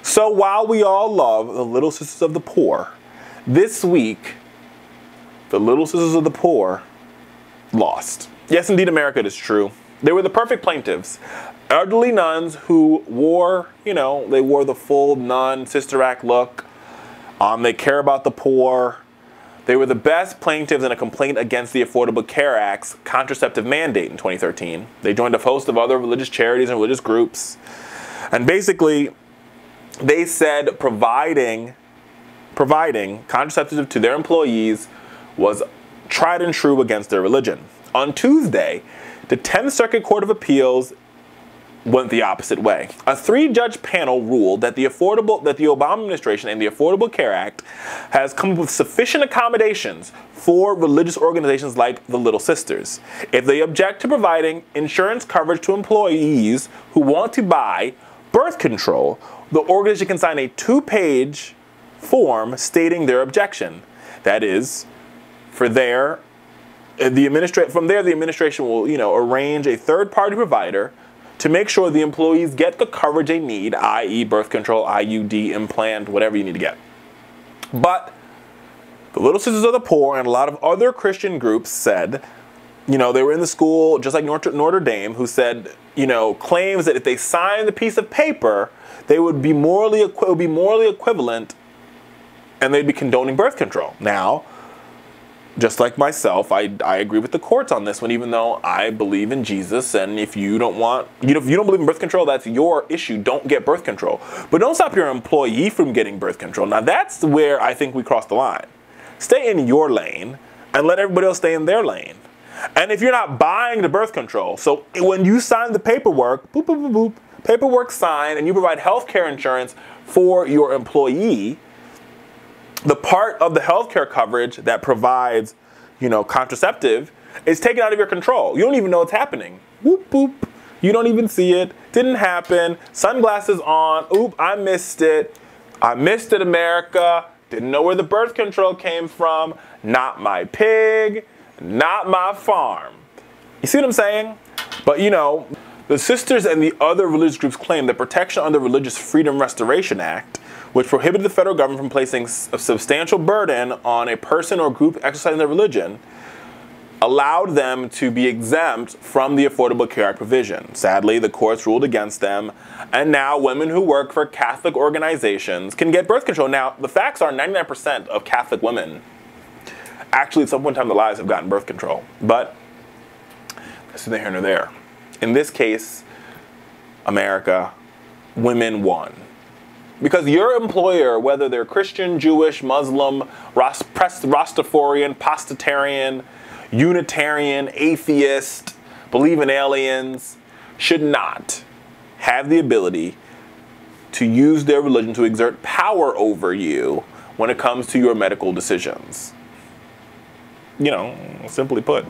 So while we all love the Little Sisters of the Poor, this week, the Little Sisters of the Poor lost. Yes, indeed, America, it is true. They were the perfect plaintiffs. Elderly nuns who wore, they wore the full nun Sister Act look. They care about the poor. They were the best plaintiffs in a complaint against the Affordable Care Act's contraceptive mandate in 2013. They joined a host of other religious charities and religious groups. And basically, they said providing contraceptive to their employees was tried and true against their religion. On Tuesday, the 10th Circuit Court of Appeals went the opposite way. A 3-judge panel ruled that the Obama administration and the Affordable Care Act has come up with sufficient accommodations for religious organizations like the Little Sisters. If they object to providing insurance coverage to employees who want to buy birth control, the organization can sign a 2-page form stating their objection. That is, from there, the administration will, arrange a third-party provider to make sure the employees get the coverage they need, i.e. birth control, IUD, implant, whatever you need to get. But the Little Sisters of the Poor and a lot of other Christian groups said, they were in the school, just like Notre Dame, who said, claims that if they signed the piece of paper, they would be morally equivalent and they'd be condoning birth control. Now, just like myself, I agree with the courts on this one, even though I believe in Jesus. And if you don't believe in birth control, that's your issue. Don't get birth control. But don't stop your employee from getting birth control. Now, that's where I think we cross the line. Stay in your lane and let everybody else stay in their lane. And if you're not buying the birth control, so when you sign the paperwork, boop, boop, boop, boop, paperwork signed, and you provide health care insurance for your employee, the part of the healthcare coverage that provides, contraceptive is taken out of your control. You don't even know it's happening. Whoop, boop. You don't even see it. Didn't happen. Sunglasses on. Oop, I missed it. I missed it, America. Didn't know where the birth control came from. Not my pig. Not my farm. You see what I'm saying? But, the sisters and the other religious groups claim that protection under Religious Freedom Restoration Act, which prohibited the federal government from placing a substantial burden on a person or group exercising their religion, allowed them to be exempt from the Affordable Care Act provision. Sadly, the courts ruled against them, and now women who work for Catholic organizations can get birth control. Now, the facts are 99% of Catholic women actually at some point in time in their lives have gotten birth control. But that's neither here nor there. In this case, America, women won. Because your employer, whether they're Christian, Jewish, Muslim, Rastafarian, Pastafarian, Unitarian, atheist, believe in aliens, should not have the ability to use their religion to exert power over you when it comes to your medical decisions. Simply put.